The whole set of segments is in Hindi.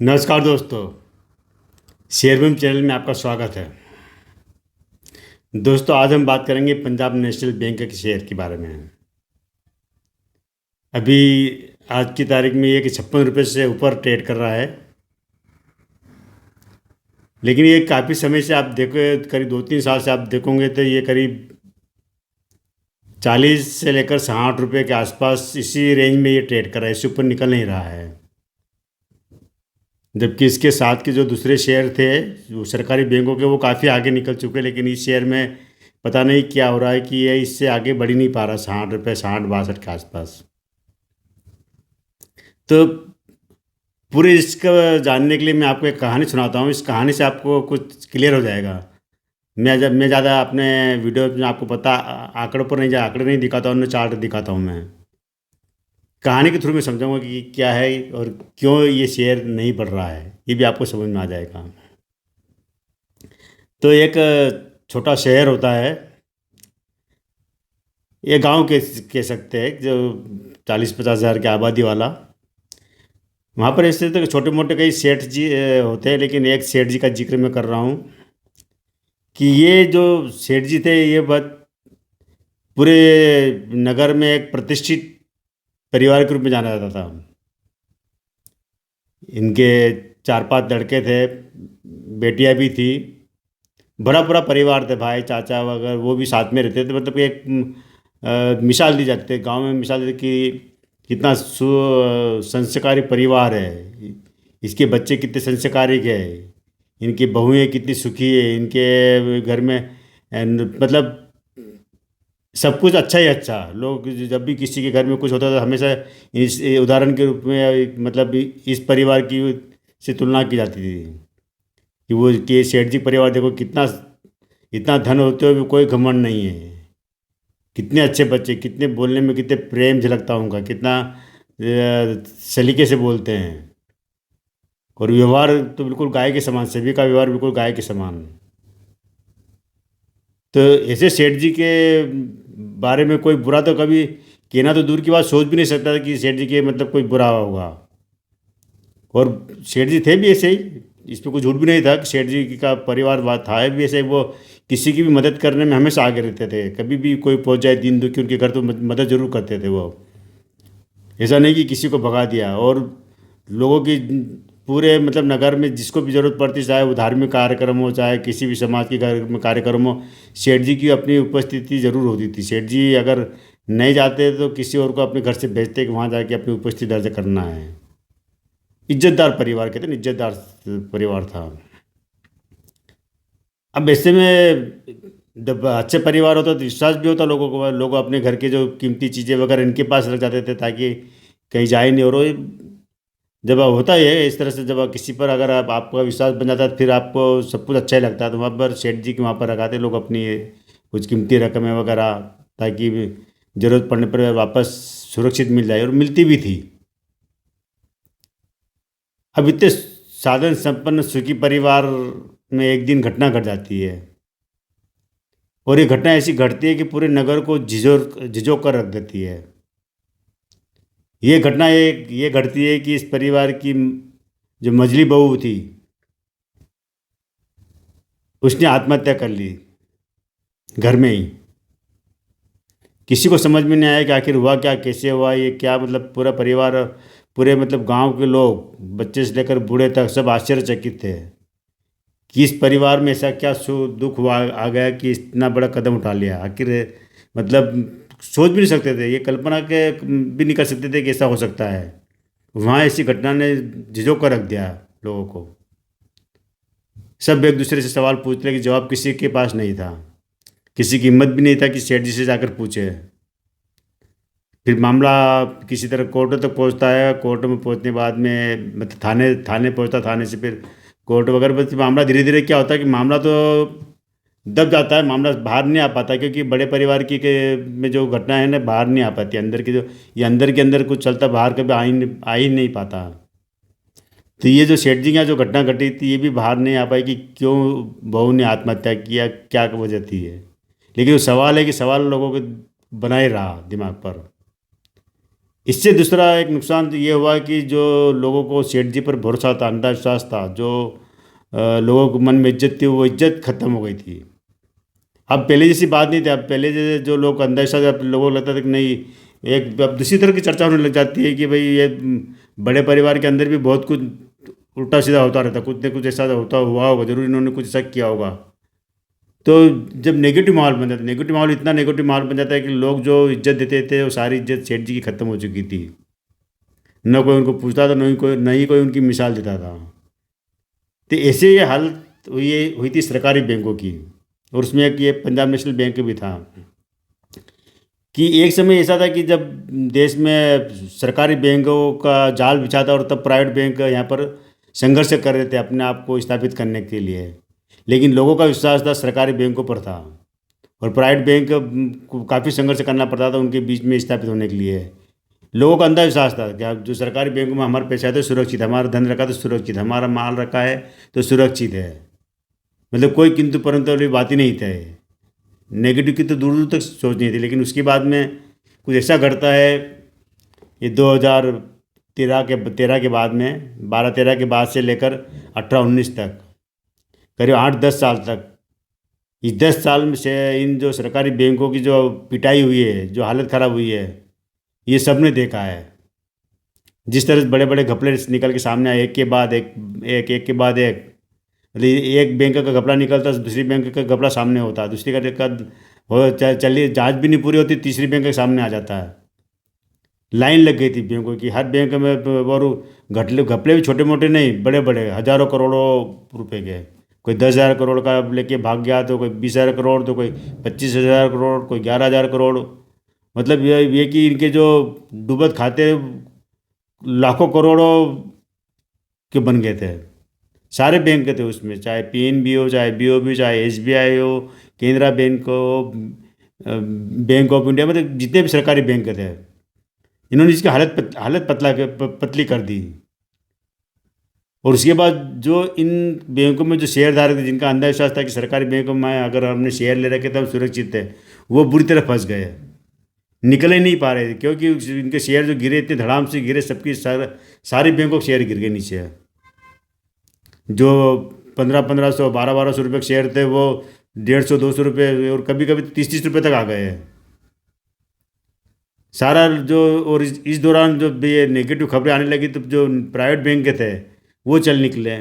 नमस्कार दोस्तों। शेयरबीम चैनल में आपका स्वागत है। दोस्तों, आज हम बात करेंगे पंजाब नेशनल बैंक के शेयर के बारे में। अभी आज की तारीख में ये कि 56 रुपये से ऊपर ट्रेड कर रहा है। लेकिन ये काफ़ी समय से आप देखो, करीब 2-3 साल से आप देखोगे तो ये करीब 40 से लेकर 60 रुपये के आसपास इसी रेंज में ये ट्रेड कर रहा है। इससे ऊपर निकल नहीं रहा है। जबकि इसके साथ के जो दूसरे शेयर थे जो सरकारी बैंकों के, वो काफ़ी आगे निकल चुके हैं। लेकिन इस शेयर में पता नहीं क्या हो रहा है कि ये इससे आगे बढ़ ही नहीं पा रहा, 60 रुपये, 60-62 के आसपास। तो पूरे इसका जानने के लिए मैं आपको एक कहानी सुनाता हूँ। इस कहानी से आपको कुछ क्लियर हो जाएगा। मैं ज़्यादा अपने वीडियो में आपको पता आंकड़ों पर नहीं जा आंकड़े नहीं दिखाता हूँ, मैं चार्ट दिखाता हूँ। मैं कहानी के थ्रू में समझाऊंगा कि क्या है और क्यों ये शेयर नहीं बढ़ रहा है, ये भी आपको समझ में आ जाएगा। तो एक छोटा शहर होता है, ये गांव के कह सकते हैं, जो 40-50 हज़ार की आबादी वाला। वहाँ पर ऐसे तो छोटे मोटे कई सेठ जी होते हैं, लेकिन एक सेठ जी का जिक्र मैं कर रहा हूँ कि ये जो सेठ जी थे, ये बहुत पूरे नगर में एक प्रतिष्ठित परिवार के रूप में जाना जाता था। इनके 4-5 लड़के थे, बेटियां भी थी। बड़ा बड़ा परिवार थे, भाई चाचा वगैरह वो भी साथ में रहते थे। मतलब कि एक मिसाल दी जाती है गांव में, मिसाल दी कि कितना संस्कारी परिवार है, इसके बच्चे कितने संस्कारी है, इनकी बहुएं कितनी सुखी है, इनके घर में मतलब सब कुछ अच्छा ही अच्छा। लोग जब भी किसी के घर में कुछ होता था, हमेशा इस उदाहरण के रूप में मतलब इस परिवार की से तुलना की जाती थी कि वो कि सेठ जी परिवार देखो कितना, इतना धन होते हुए भी कोई घमंड नहीं है, कितने अच्छे बच्चे, कितने बोलने में कितने प्रेम झलकता उनका, कितना सलीके से बोलते हैं। और व्यवहार तो बिल्कुल गाय के समान, सभी का व्यवहार बिल्कुल गाय के समान। तो ऐसे सेठ जी के बारे में कोई बुरा तो कभी कहना तो दूर की बात, सोच भी नहीं सकता था कि सेठ जी के मतलब कोई बुरा होगा। और सेठ जी थे भी ऐसे ही, इसमें कोई झूठ भी नहीं था कि सेठ जी का परिवार बात था भी ऐसे। वो किसी की भी मदद करने में हमेशा आगे रहते थे। कभी भी कोई पहुंच जाए दीन दुखी, उनके घर तो मदद जरूर करते थे वो। ऐसा नहीं कि किसी को भगा दिया। और लोगों की पूरे मतलब नगर में जिसको भी ज़रूरत पड़ती, चाहे वो धार्मिक कार्यक्रम हो, चाहे किसी भी समाज के घर में कार्यक्रम हो, सेठ जी की अपनी उपस्थिति ज़रूर होती थी। सेठ जी अगर नहीं जाते तो किसी और को अपने घर से भेजते कि वहाँ जाके अपनी उपस्थिति दर्ज करना है। इज्जतदार परिवार, कहते हैं ना, इज्जतदार परिवार था। अब ऐसे में जब अच्छे परिवार होता तो विश्वास भी होता लोगों को। लोग अपने घर के जो कीमती चीज़ें वगैरह इनके पास रख जाते थे ताकि कहीं जाए नहीं। और वो जब होता ही है इस तरह से, जब किसी पर अगर आपका विश्वास बन जाता है, फिर आपको सब कुछ अच्छा ही लगता है। तो वहाँ पर सेठ जी के वहाँ पर रखाते लोग अपनी कुछ कीमती रकमें वगैरह, ताकि ज़रूरत पड़ने पर वापस सुरक्षित मिल जाए, और मिलती भी थी। अब इतने साधन संपन्न सुखी परिवार में एक दिन घटना घट जाती है। और ये घटना ऐसी घटती है कि पूरे नगर को झिझोक कर रख देती है। ये घटना ये घटती है कि इस परिवार की जो मझली बहू थी, उसने आत्महत्या कर ली घर में ही। किसी को समझ में नहीं आया कि आखिर हुआ क्या, कैसे हुआ, ये क्या मतलब पूरा परिवार, पूरे मतलब गांव के लोग, बच्चे से लेकर बूढ़े तक सब आश्चर्यचकित थे कि इस परिवार में ऐसा क्या दुख हुआ आ गया कि इतना बड़ा कदम उठा लिया। आखिर मतलब सोच भी नहीं सकते थे, ये कल्पना के भी नहीं कर सकते थे कि ऐसा हो सकता है। वहाँ ऐसी घटना ने झिझोक कर रख दिया लोगों को। सब एक दूसरे से सवाल पूछ रहे कि जवाब किसी के पास नहीं था। किसी की हिम्मत भी नहीं था कि सेठ जी से जाकर पूछे। फिर मामला किसी तरह कोर्ट तक पहुंचता है। कोर्ट में पहुंचने बाद में मतलब थाने थाने पहुंचता, थाने से फिर कोर्ट वगैरह। बस मामला धीरे धीरे क्या होता है कि मामला तो दब जाता है, मामला बाहर नहीं आ पाता, क्योंकि बड़े परिवार की के में जो घटना है ना, बाहर नहीं आ पाती। अंदर की जो ये अंदर के अंदर कुछ चलता, बाहर कभी आ ही नहीं पाता। तो ये जो सेठ जी के यहाँ जो घटना घटी थी, ये भी बाहर नहीं आ पाई कि क्यों बहू ने आत्महत्या किया, क्या वजह थी है। लेकिन वो सवाल है कि सवाल लोगों के बनाए रहा दिमाग पर। इससे दूसरा एक नुकसान तो ये हुआ कि जो लोगों को सेठ जी पर भरोसा था, अंधविश्वास था, जो लोगों को मन में इज्जत थी, वो इज्जत खत्म हो गई थी। अब पहले जैसी बात नहीं थी। अब पहले जैसे जो लोग अंधविश्वास, अब लोगों को लगता था कि नहीं, एक अब दूसरी तरह की चर्चा होने लग जाती है कि भाई ये बड़े परिवार के अंदर भी बहुत कुछ उल्टा सीधा होता रहता, कुछ न कुछ ऐसा होता हुआ होगा, जरूर इन्होंने कुछ ऐसा किया होगा। तो जब नेगेटिव माहौल बन जाता है, नेगेटिव माहौल इतना नेगेटिव माहौल बन जाता है कि लोग जो इज्जत देते थे वो सारी इज्जत सेठ जी की खत्म हो चुकी थी। न कोई उनको पूछता था, न ही कोई उनकी मिसाल देता था। तो ऐसे ये हालत हुई थी सरकारी बैंकों की। और उसमें एक ये पंजाब नेशनल बैंक भी था कि एक समय ऐसा था कि जब देश में सरकारी बैंकों का जाल बिछा था और तब प्राइवेट बैंक यहाँ पर संघर्ष कर रहे थे अपने आप को स्थापित करने के लिए। लेकिन लोगों का विश्वास था सरकारी बैंकों पर था, और प्राइवेट बैंक को काफ़ी संघर्ष करना पड़ता था उनके बीच में स्थापित होने के लिए। लोगों का अंधविश्वास था कि आप जो सरकारी बैंकों में हमारे पैसा है तो सुरक्षित है, हमारा धन रखा तो सुरक्षित है, हमारा माल रखा है तो सुरक्षित है। मतलब कोई किंतु परंतु वाली बात ही नहीं थे। नेगेटिव की तो दूर दूर तक सोच नहीं थी। लेकिन उसके बाद में कुछ ऐसा घटता है, ये 2013 के बाद में, 12-13 के बाद से लेकर 18-19 तक, करीब 8-10 साल तक, इस 10 साल में से इन जो सरकारी बैंकों की जो पिटाई हुई है, जो हालत ख़राब हुई है, ये सब ने देखा है। जिस तरह से बड़े बड़े घपले निकल के सामने आए, एक के बाद एक के बाद एक, मतलब एक बैंक का घपला निकलता दूसरी बैंक का घपला सामने होता है, दूसरी का हो चलिए जांच भी नहीं पूरी होती, तीसरी बैंक के सामने आ जाता है। लाइन लग गई थी बैंकों की, हर बैंक में। और घटले घपले भी छोटे मोटे नहीं, बड़े बड़े हजारों करोड़ों रुपए के। कोई 10,000 करोड़ का लेके भाग गया, तो कोई 20,000 करोड़, तो कोई 25,000 करोड़, कोई 11,000 करोड़। मतलब ये कि इनके जो डूबत खाते लाखों करोड़ों के बन गए थे। सारे बैंक के थे उसमें, चाहे पीएनबी हो, चाहे बीओबी, चाहे एसबीआई हो, केनरा बैंक हो, बैंक ऑफ इंडिया, मतलब जितने भी सरकारी बैंक थे, इन्होंने इसकी हालत पतली कर दी। और उसके बाद जो इन बैंकों में जो शेयरधारक थे, जिनका अंधविश्वास था कि सरकारी बैंकों में अगर हमने शेयर ले रखे तो हम सुरक्षित थे, वो बुरी तरह फंस गए, निकल ही नहीं पा रहे थे। क्योंकि इनके शेयर जो गिरे, इतने धड़ाम से गिरे, सबकी सारी बैंकों के शेयर गिर गए नीचे। जो 1500-1500, 1200-1200 रुपये के शेयर थे, वो 150-200 रुपये, और कभी कभी 30-30 रुपये तक आ गए हैं सारा जो। और इस दौरान जो ये नेगेटिव खबरें आने लगी, तो जो प्राइवेट बैंक के थे वो चल निकले।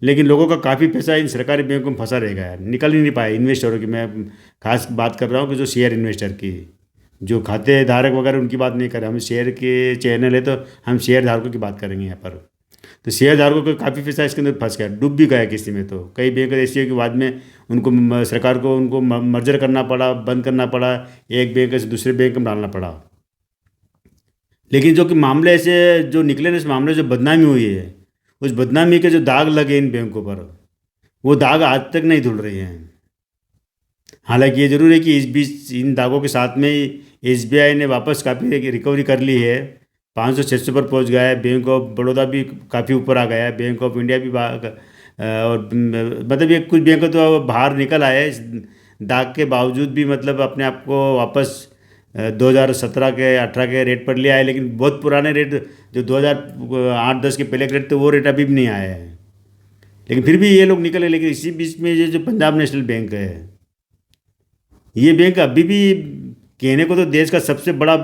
लेकिन लोगों का काफ़ी पैसा इन सरकारी बैंकों में फंसा रह गया है, निकल ही नहीं पाए। इन्वेस्टरों की मैं खास बात कर रहा हूँ कि जो शेयर इन्वेस्टर की, जो खाते धारक वगैरह, उनकी बात नहीं कर रहे हम। शेयर के चैनल है तो हम शेयर धारकों की बात करेंगे यहाँ पर। तो शेयर धारकों का काफ़ी पैसा इसके अंदर फंस गया, डूब भी गया किसी में। तो कई बैंक ऐसी है कि बाद में उनको सरकार को उनको मर्जर करना पड़ा, बंद करना पड़ा, एक बैंक से दूसरे बैंक में डालना पड़ा। लेकिन जो कि मामले ऐसे जो निकले ना, इस मामले जो बदनामी हुई है, उस बदनामी के जो दाग लगे इन बैंकों पर, वो दाग आज तक नहीं धुल रहे हैं। हालांकि ये जरूर है कि इस बीच इन दागों के साथ में ही एसबीआई ने वापस काफ़ी रिकवरी कर ली है, 500-600 पर पहुंच गया है। बैंक ऑफ बड़ौदा भी काफ़ी ऊपर आ गया है, बैंक ऑफ इंडिया भी और मतलब ये कुछ बैंक तो बाहर निकल आए हैं इस दाग के बावजूद भी, मतलब अपने आप को वापस 2017 के 18 के रेट पर ले आए। लेकिन बहुत पुराने रेट, जो 2008-10 के पहले के रेट थे, वो रेट अभी भी नहीं आए हैं। लेकिन फिर भी ये लोग निकले। लेकिन इसी बीच में ये जो पंजाब नेशनल बैंक है, ये बैंक अभी भी कहने को तो देश का सबसे बड़ा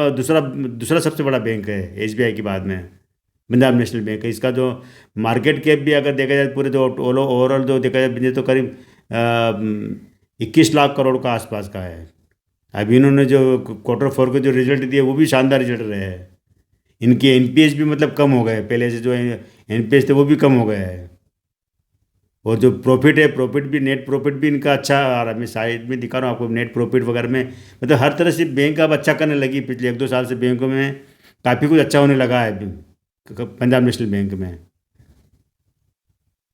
दूसरा दूसरा सबसे बड़ा बैंक है एसबीआई के बाद में, पंजाब नेशनल बैंक है। इसका जो मार्केट कैप भी अगर देखा जाए, पूरे जो ओवरऑल जो देखा जाए, तो करीब 21 लाख करोड़ का आसपास का है। अभी इन्होंने जो Q4 के जो रिजल्ट दिए, वो भी शानदार रिजल्ट रहे हैं। इनके एनपीएस भी मतलब कम हो गए, पहले से जो एनपीएस थे वो भी कम हो गए हैं। और जो प्रॉफिट है, प्रॉफिट भी, नेट प्रॉफिट भी इनका अच्छा आ रहा है। मैं साइड में दिखा रहा हूँ आपको, नेट प्रॉफिट वगैरह में, मतलब हर तरह से बैंक अब अच्छा करने लगी। पिछले 1-2 साल से बैंकों में काफ़ी कुछ अच्छा होने लगा है पंजाब नेशनल बैंक में।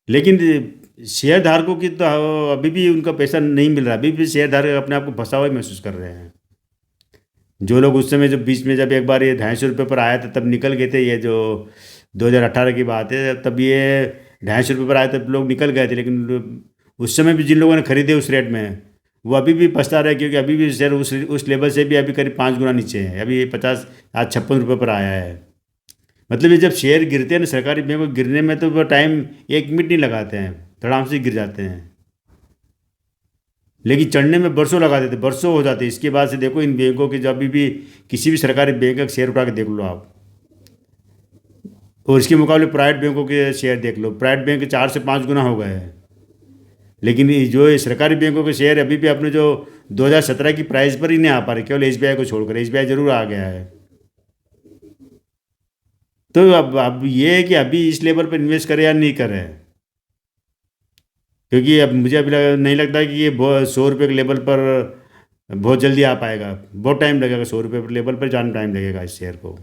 लेकिन शेयर धारकों की तो अभी भी उनका पैसा नहीं मिल रहा। अभी भी शेयर धारक अपने आप को फंसा हुआ ही महसूस कर रहे हैं। जो लोग उस समय, जब बीच में जब एक बार ये 250 रुपये पर आया था, तब निकल गए थे। ये जो 2018 की बात है, तब ये 250 रुपये पर आए, तब लोग निकल गए थे। लेकिन उस समय भी जिन लोगों ने खरीदे उस रेट में, वो अभी भी पछता रहा है, क्योंकि अभी भी शेयर उस लेवल से भी अभी करीब 5 गुना नीचे है। अभी ये 50, आज 56 रुपये पर आया है। मतलब ये जब शेयर गिरते हैं ना सरकारी बैंकों, गिरने में तो वो टाइम 1 मिनट नहीं लगाते हैं, धड़ाम से गिर जाते हैं। लेकिन चढ़ने में बरसों लगा देते, बरसों हो जाते। इसके बाद से देखो इन बैंकों के, जब भी किसी भी सरकारी बैंक का शेयर उठा के देख लो आप, और इसके मुकाबले प्राइवेट बैंकों के शेयर देख लो, प्राइवेट बैंक 4 से 5 गुना हो गए हैं। लेकिन ये जो ये सरकारी बैंकों के शेयर अभी भी अपने जो 2017 की प्राइस पर ही नहीं आ पा रहे, केवल एसबीआई को छोड़कर। एसबीआई जरूर आ गया है। तो अब ये है कि अभी इस लेवल पर इन्वेस्ट करें या नहीं करें, क्योंकि अब मुझे अभी नहीं लगता कि ये 100 रुपये के लेवल पर बहुत जल्दी आ पाएगा। बहुत टाइम लगेगा, 100 रुपये पर लेवल पर जाना टाइम लगेगा इस शेयर को।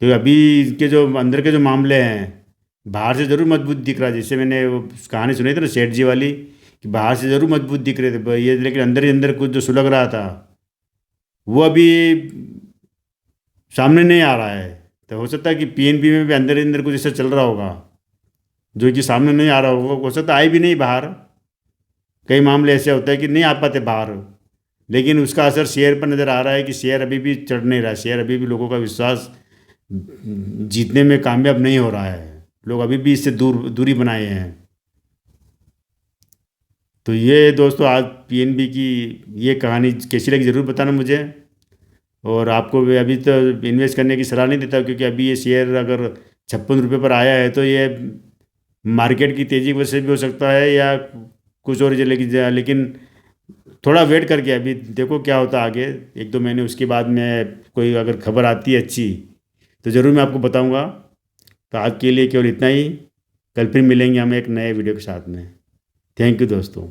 तो अभी के जो अंदर के जो मामले हैं, बाहर से ज़रूर मजबूत दिख रहा है। जैसे मैंने वो कहानी सुनी थी ना सेठ जी वाली, कि बाहर से ज़रूर मजबूत दिख रहे थे ये, लेकिन अंदर ही अंदर कुछ जो सुलग रहा था वो अभी सामने नहीं आ रहा है। तो हो सकता है कि पीएनबी में भी अंदर ही अंदर कुछ ऐसा चल रहा होगा जो कि सामने नहीं आ रहा होगा। हो सकता है आए भी नहीं बाहर। कई मामले ऐसे होते हैं कि नहीं आ पाते बाहर, लेकिन उसका असर शेयर पर नज़र आ रहा है कि शेयर अभी भी चढ़ नहीं रहा। शेयर अभी भी लोगों का विश्वास जीतने में कामयाब नहीं हो रहा है। लोग अभी भी इससे दूरी बनाए हैं। तो ये दोस्तों आज पीएनबी की ये कहानी कैसी लगी ज़रूर बताना मुझे। और आपको भी अभी तो इन्वेस्ट करने की सलाह नहीं देता, क्योंकि अभी ये शेयर अगर 56 रुपये पर आया है तो ये मार्केट की तेज़ी की वजह से भी हो सकता है या कुछ और लेकिन थोड़ा वेट करके अभी देखो क्या होता है आगे 1-2 महीने। उसके बाद में कोई अगर खबर आती है अच्छी तो ज़रूर मैं आपको बताऊंगा। तो आज के लिए केवल इतना ही। कल फिर मिलेंगे हम एक नए वीडियो के साथ में। थैंक यू दोस्तों।